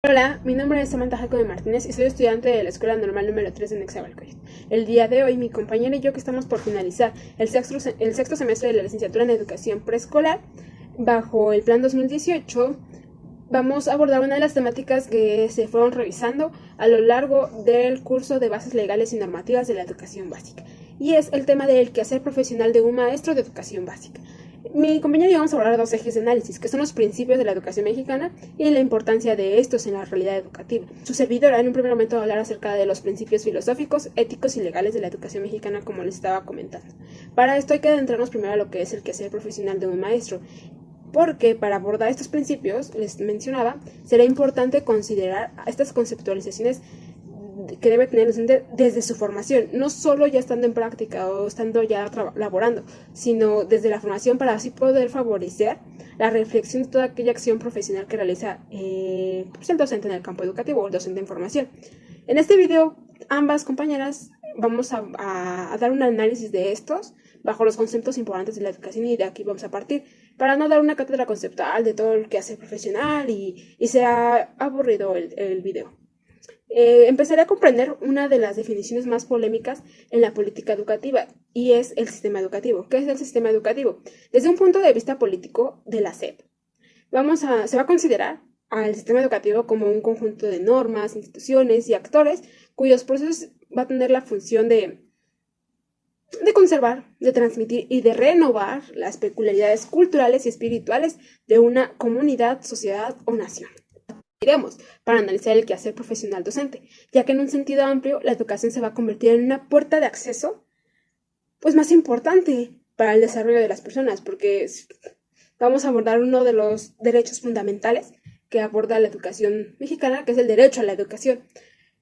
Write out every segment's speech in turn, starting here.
Hola, mi nombre es Samantha Jacobo Martínez y soy estudiante de la Escuela Normal número 3 de Nezahualcóyotl. El día de hoy, mi compañera y yo, que estamos por finalizar el sexto semestre de la licenciatura en Educación Preescolar, bajo el Plan 2018, vamos a abordar una de las temáticas que se fueron revisando a lo largo del curso de Bases Legales y Normativas de la Educación Básica, y es el tema del quehacer profesional de un maestro de educación básica. Mi compañero y yo vamos a abordar dos ejes de análisis, que son los principios de la educación mexicana y la importancia de estos en la realidad educativa. Su servidora en un primer momento va a hablar acerca de los principios filosóficos, éticos y legales de la educación mexicana, como les estaba comentando. Para esto hay que adentrarnos primero a lo que es el quehacer profesional de un maestro, porque para abordar estos principios, les mencionaba, será importante considerar estas conceptualizaciones que debe tener el docente desde su formación, no solo ya estando en práctica o estando ya laborando, sino desde la formación, para así poder favorecer la reflexión de toda aquella acción profesional que realiza el docente en el campo educativo o el docente en formación. En este video, ambas compañeras vamos a dar un análisis de estos bajo los conceptos importantes de la educación, y de aquí vamos a partir, para no dar una cátedra conceptual de todo el quehacer profesional y sea aburrido el video. Empezaré a comprender una de las definiciones más polémicas en la política educativa, y es el sistema educativo. ¿Qué es el sistema educativo? Desde un punto de vista político de la SEP, se va a considerar al sistema educativo como un conjunto de normas, instituciones y actores cuyos procesos va a tener la función de conservar, de transmitir y de renovar las peculiaridades culturales y espirituales de una comunidad, sociedad o nación. Iremos para analizar el quehacer profesional docente, ya que en un sentido amplio la educación se va a convertir en una puerta de acceso pues más importante para el desarrollo de las personas, porque vamos a abordar uno de los derechos fundamentales que aborda la educación mexicana, que es el derecho a la educación.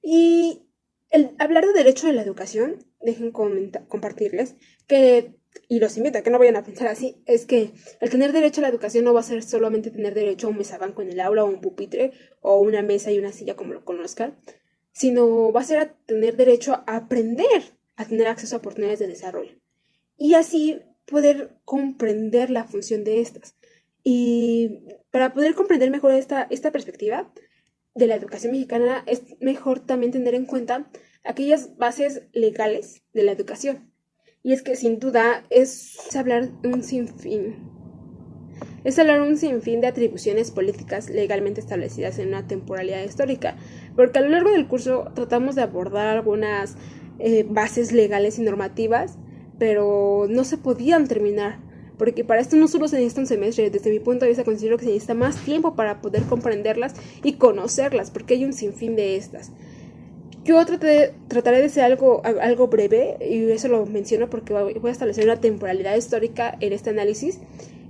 Y el hablar de derecho a la educación, dejen compartirles que, y los invito a que no vayan a pensar así, es que el tener derecho a la educación no va a ser solamente tener derecho a un mesabanco en el aula, o un pupitre, o una mesa y una silla, como lo conozcan, sino va a ser a tener derecho a aprender, a tener acceso a oportunidades de desarrollo, y así poder comprender la función de estas. Y para poder comprender mejor esta perspectiva de la educación mexicana, es mejor también tener en cuenta aquellas bases legales de la educación. Y es que sin duda es hablar un sinfín. Es hablar un sinfín de atribuciones políticas legalmente establecidas en una temporalidad histórica, porque a lo largo del curso tratamos de abordar algunas bases legales y normativas, pero no se podían terminar, porque para esto no solo se necesita un semestre. Desde mi punto de vista considero que se necesita más tiempo para poder comprenderlas y conocerlas, porque hay un sinfín de estas. Yo trataré de ser algo breve, y eso lo menciono porque voy a establecer una temporalidad histórica en este análisis,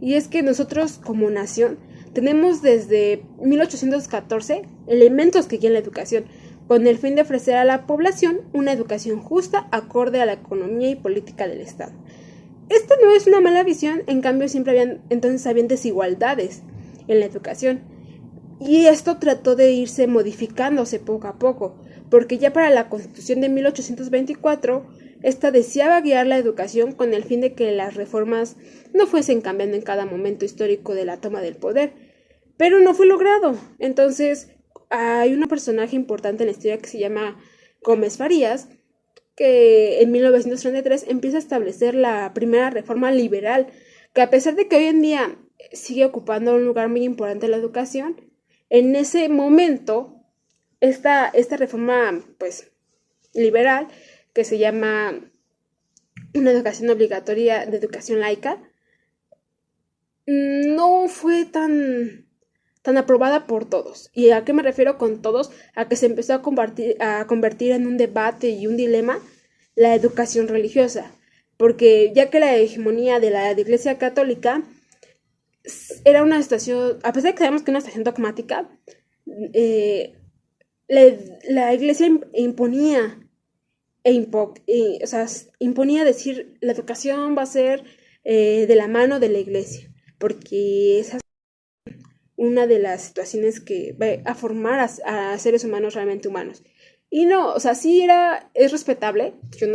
y es que nosotros como nación tenemos desde 1814 elementos que guían la educación, con el fin de ofrecer a la población una educación justa acorde a la economía y política del Estado. Esta no es una mala visión, en cambio entonces habían desigualdades en la educación, y esto trató de irse modificándose poco a poco, porque ya para la Constitución de 1824, esta deseaba guiar la educación con el fin de que las reformas no fuesen cambiando en cada momento histórico de la toma del poder, pero no fue logrado. Entonces, hay un personaje importante en la historia que se llama Gómez Farías, que en 1933 empieza a establecer la primera reforma liberal, que a pesar de que hoy en día sigue ocupando un lugar muy importante en la educación, en ese momento esta reforma pues liberal, que se llama una educación obligatoria de educación laica, no fue tan aprobada por todos. ¿Y a qué me refiero con todos? A que se empezó a convertir en un debate y un dilema la educación religiosa, porque ya que la hegemonía de la Iglesia Católica era una situación, a pesar de que sabemos que era una situación dogmática, la Iglesia imponía o sea, imponía decir la educación va a ser de la mano de la Iglesia, porque esa es una de las situaciones que va a formar a seres humanos realmente humanos. Y no, o sea, sí es respetable. Yo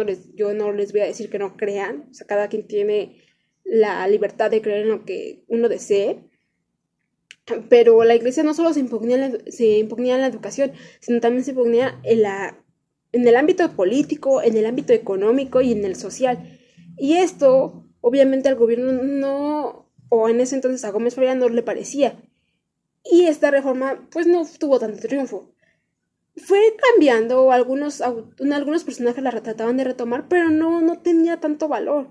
no les voy a decir que no crean. O sea, cada quien tiene la libertad de creer en lo que uno desee. Pero la iglesia no solo se imponía en la educación, sino también se imponía en el ámbito político, en el ámbito económico y en el social. Y esto, obviamente, al gobierno no, o en ese entonces a Gómez Faría no le parecía. Y esta reforma, pues, no tuvo tanto triunfo. Fue cambiando, algunos personajes la trataban de retomar, pero no tenía tanto valor.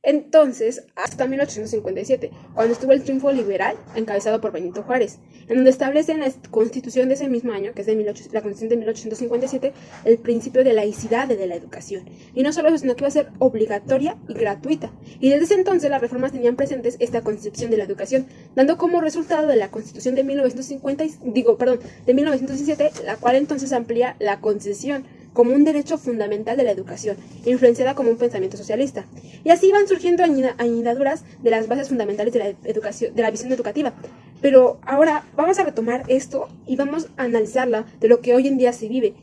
Entonces, hasta 1857, cuando estuvo el triunfo liberal, encabezado por Benito Juárez, en donde establece en la Constitución de ese mismo año, que es la Constitución de 1857, el principio de laicidad de la educación. Y no solo eso, sino que iba a ser obligatoria y gratuita. Y desde ese entonces las reformas tenían presentes esta concepción de la educación, dando como resultado de la Constitución de 1917, la cual entonces amplía la concesión como un derecho fundamental de la educación, influenciada como un pensamiento socialista. Y así van surgiendo añadiduras de las bases fundamentales de la educación, de la visión educativa. Pero ahora vamos a retomar esto y vamos a analizarla de lo que hoy en día se vive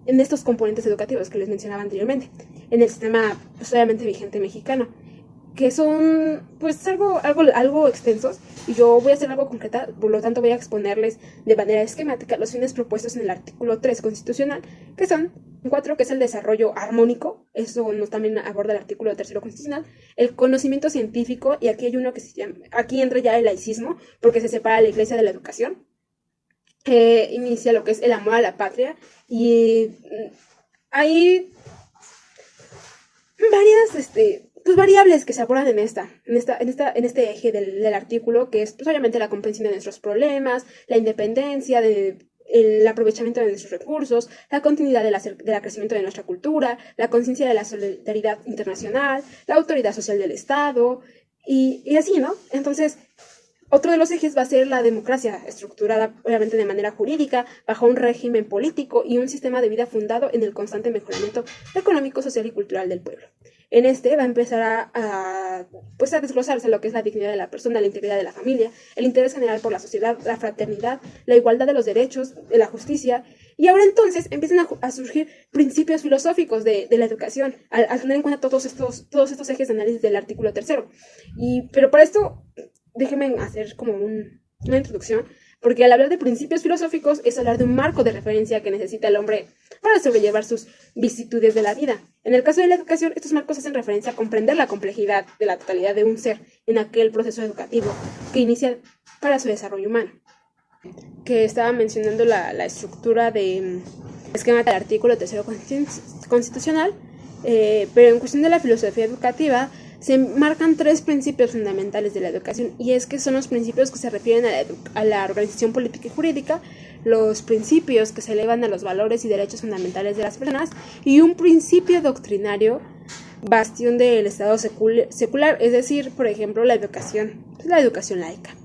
en estos componentes educativos que les mencionaba anteriormente, en el sistema pues, obviamente vigente mexicano, que son pues algo extensos, y yo voy a hacer algo concreta, por lo tanto voy a exponerles de manera esquemática los fines propuestos en el artículo 3 constitucional, que son 4, que es el desarrollo armónico, eso nos también aborda el artículo 3 constitucional, el conocimiento científico, y aquí hay uno que se llama, aquí entra ya el laicismo, porque se separa la iglesia de la educación, inicia lo que es el amor a la patria, y hay varias, pues variables que se abordan en este eje del artículo, que es pues, obviamente la comprensión de nuestros problemas, la independencia, el aprovechamiento de nuestros recursos, la continuidad del crecimiento de nuestra cultura, la conciencia de la solidaridad internacional, la autoridad social del Estado, y así, ¿no? Entonces, otro de los ejes va a ser la democracia, estructurada obviamente de manera jurídica, bajo un régimen político y un sistema de vida fundado en el constante mejoramiento económico, social y cultural del pueblo. En este va a empezar pues a desglosarse lo que es la dignidad de la persona, la integridad de la familia, el interés general por la sociedad, la fraternidad, la igualdad de los derechos, de la justicia. Y ahora entonces empiezan a surgir principios filosóficos de la educación, al tener en cuenta todos estos ejes de análisis del artículo 3. Pero para esto, déjenme hacer como una introducción, porque al hablar de principios filosóficos es hablar de un marco de referencia que necesita el hombre para sobrellevar sus vicisitudes de la vida. En el caso de la educación, estos marcos hacen referencia a comprender la complejidad de la totalidad de un ser en aquel proceso educativo que inicia para su desarrollo humano. Que estaba mencionando la estructura de esquema del artículo 3 constitucional, pero en cuestión de la filosofía educativa, se marcan 3 principios fundamentales de la educación, y es que son los principios que se refieren a la organización política y jurídica, los principios que se elevan a los valores y derechos fundamentales de las personas, y un principio doctrinario, bastión del Estado secular, es decir, por ejemplo, la educación laica.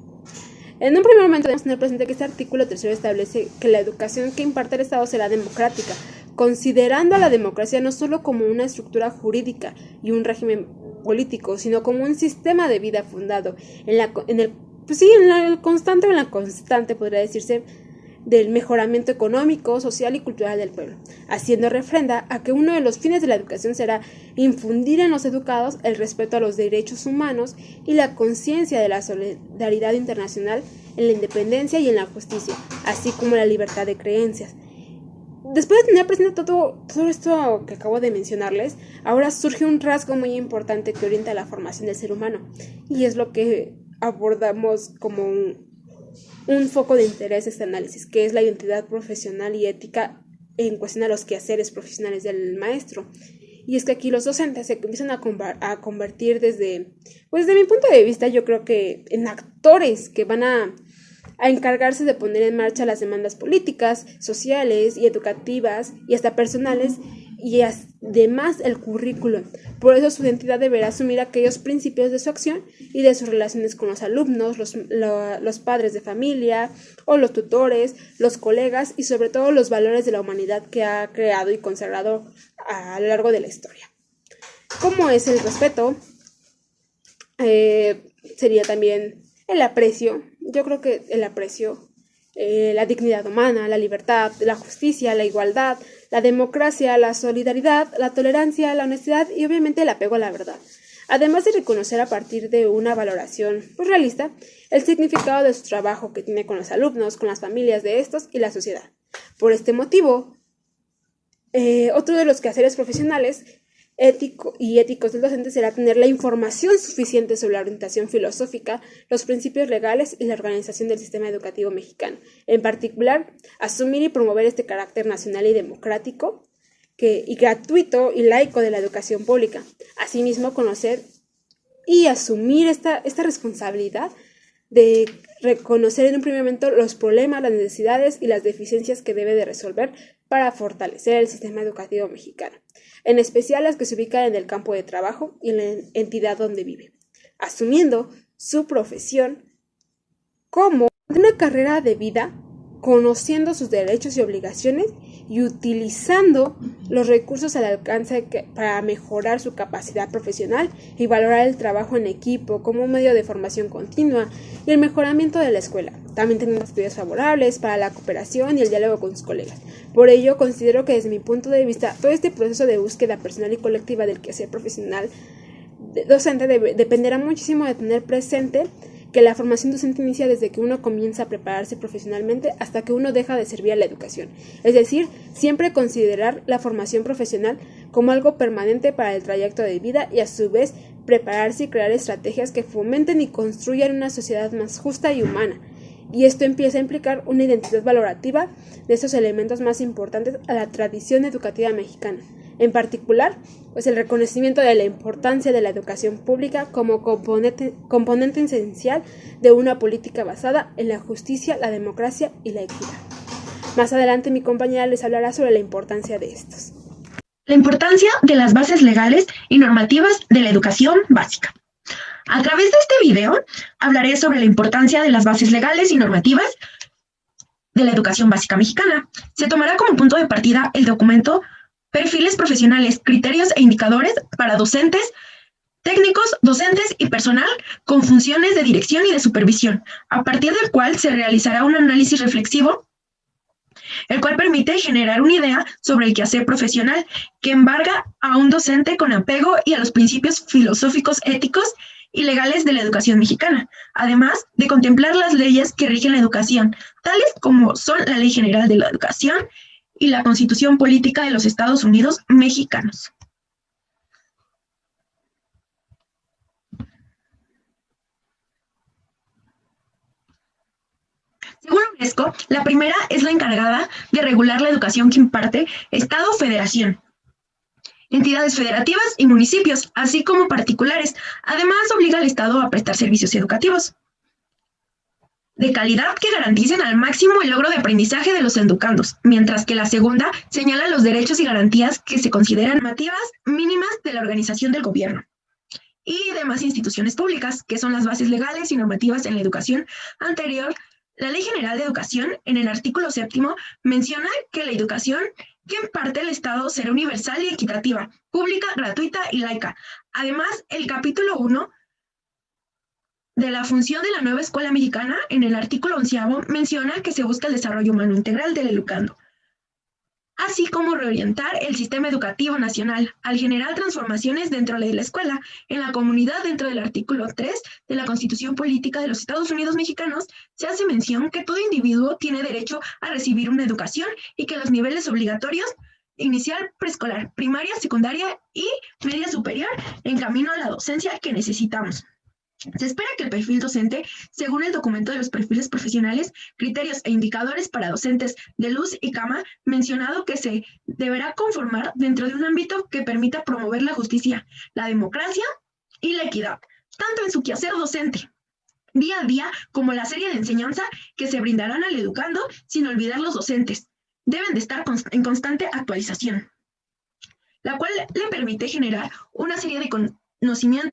En un primer momento debemos tener presente que este artículo 3 establece que la educación que imparte el Estado será democrática, considerando a la democracia no solo como una estructura jurídica y un régimen político, sino como un sistema de vida fundado en la constante, podría decirse, del mejoramiento económico, social y cultural del pueblo, haciendo refrenda a que uno de los fines de la educación será infundir en los educados el respeto a los derechos humanos y la conciencia de la solidaridad internacional en la independencia y en la justicia, así como la libertad de creencias. Después de tener presente todo esto que acabo de mencionarles, ahora surge un rasgo muy importante que orienta la formación del ser humano, y es lo que abordamos como un foco de interés este análisis, que es la identidad profesional y ética en cuestión a los quehaceres profesionales del maestro. Y es que aquí los docentes se empiezan a convertir desde mi punto de vista, yo creo que en actores que van a encargarse de poner en marcha las demandas políticas, sociales y educativas y hasta personales, y además el currículum. Por eso su identidad deberá asumir aquellos principios de su acción y de sus relaciones con los alumnos, los padres de familia o los tutores, los colegas y sobre todo los valores de la humanidad que ha creado y consagrado a lo largo de la historia. ¿Cómo es el respeto? Sería también el aprecio. Yo creo que el aprecio, la dignidad humana, la libertad, la justicia, la igualdad, la democracia, la solidaridad, la tolerancia, la honestidad y obviamente el apego a la verdad. además de reconocer a partir de una valoración realista el significado de su trabajo que tiene con los alumnos, con las familias de estos y la sociedad. Por este motivo, otro de los quehaceres profesionales éticos del docente será tener la información suficiente sobre la orientación filosófica, los principios legales y la organización del sistema educativo mexicano. En particular, asumir y promover este carácter nacional y democrático y gratuito y laico de la educación pública. Asimismo, conocer y asumir esta responsabilidad de reconocer en un primer momento los problemas, las necesidades y las deficiencias que debe de resolver para fortalecer el sistema educativo mexicano, en especial las que se ubican en el campo de trabajo y en la entidad donde vive, asumiendo su profesión como una carrera de vida, conociendo sus derechos y obligaciones y utilizando los recursos al alcance para mejorar su capacidad profesional y valorar el trabajo en equipo como un medio de formación continua y el mejoramiento de la escuela, también teniendo estudios favorables para la cooperación y el diálogo con sus colegas. Por ello, considero que desde mi punto de vista, todo este proceso de búsqueda personal y colectiva del quehacer profesional docente dependerá muchísimo de tener presente que la formación docente inicia desde que uno comienza a prepararse profesionalmente hasta que uno deja de servir a la educación. Es decir, siempre considerar la formación profesional como algo permanente para el trayecto de vida y a su vez prepararse y crear estrategias que fomenten y construyan una sociedad más justa y humana. Y esto empieza a implicar una identidad valorativa de esos elementos más importantes a la tradición educativa mexicana. En particular, pues el reconocimiento de la importancia de la educación pública como componente esencial de una política basada en la justicia, la democracia y la equidad. Más adelante mi compañera les hablará sobre la importancia de estos. La importancia de las bases legales y normativas de la educación básica. A través de este video hablaré sobre la importancia de las bases legales y normativas de la educación básica mexicana. Se tomará como punto de partida el documento Perfiles profesionales, criterios e indicadores para docentes, técnicos, docentes y personal con funciones de dirección y de supervisión, a partir del cual se realizará un análisis reflexivo, el cual permite generar una idea sobre el quehacer profesional que embarga a un docente con apego y a los principios filosóficos, éticos y legales de la educación mexicana, además de contemplar las leyes que rigen la educación, tales como son la Ley General de la Educación y la Constitución Política de los Estados Unidos Mexicanos. Según UNESCO, la primera es la encargada de regular la educación que imparte Estado o Federación, entidades federativas y municipios, así como particulares. Además, obliga al Estado a prestar servicios educativos de calidad que garanticen al máximo el logro de aprendizaje de los educandos, mientras que la segunda señala los derechos y garantías que se consideran normativas mínimas de la organización del gobierno y demás instituciones públicas, que son las bases legales y normativas en la educación anterior. La Ley General de Educación, en el artículo 7º, menciona que la educación que imparte el Estado será universal y equitativa, pública, gratuita y laica. Además, el capítulo 1 de la función de la nueva escuela mexicana, en el artículo 11º, menciona que se busca el desarrollo humano integral del educando, así como reorientar el sistema educativo nacional al generar transformaciones dentro de la escuela, en la comunidad. Dentro del artículo 3 de la Constitución Política de los Estados Unidos Mexicanos, se hace mención que todo individuo tiene derecho a recibir una educación y que los niveles obligatorios, inicial, preescolar, primaria, secundaria y media superior, en camino a la docencia que necesitamos. Se espera que el perfil docente, según el documento de los perfiles profesionales, criterios e indicadores para docentes de luz y cama, mencionado que se deberá conformar dentro de un ámbito que permita promover la justicia, la democracia y la equidad, tanto en su quehacer docente, día a día, como la serie de enseñanza que se brindarán al educando, sin olvidar los docentes. Deben de estar en constante actualización, la cual le permite generar una serie de conocimientos,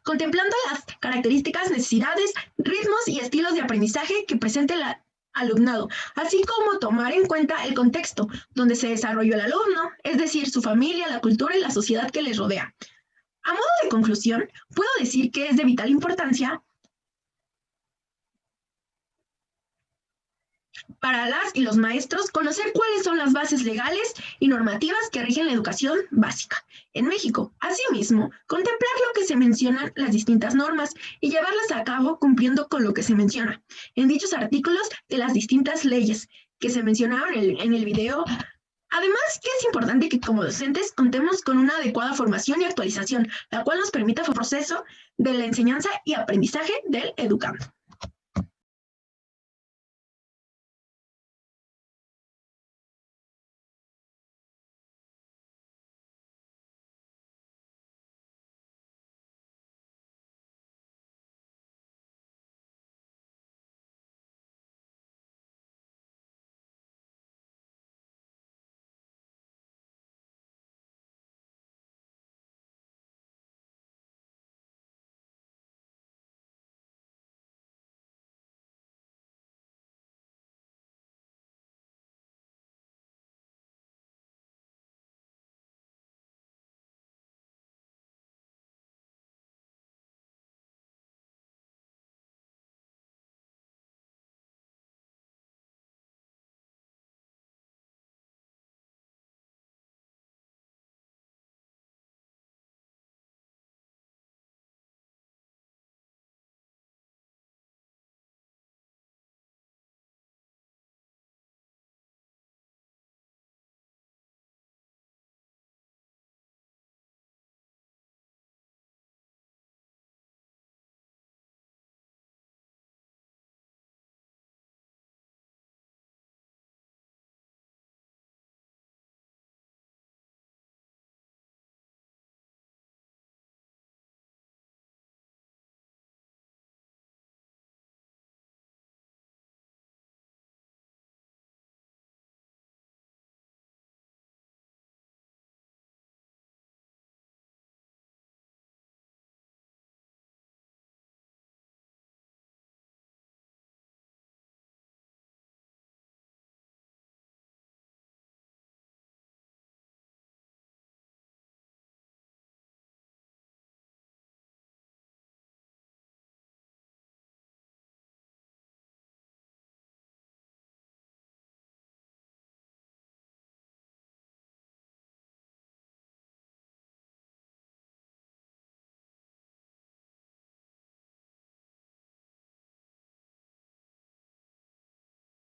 contemplando las características, necesidades, ritmos y estilos de aprendizaje que presente el alumnado, así como tomar en cuenta el contexto donde se desarrolló el alumno, es decir, su familia, la cultura y la sociedad que les rodea. A modo de conclusión, puedo decir que es de vital importancia para las y los maestros conocer cuáles son las bases legales y normativas que rigen la educación básica en México. Asimismo, contemplar lo que se mencionan las distintas normas y llevarlas a cabo cumpliendo con lo que se menciona en dichos artículos de las distintas leyes que se mencionaron en el video. Además, que es importante que como docentes contemos con una adecuada formación y actualización, la cual nos permita el proceso de la enseñanza y aprendizaje del educando.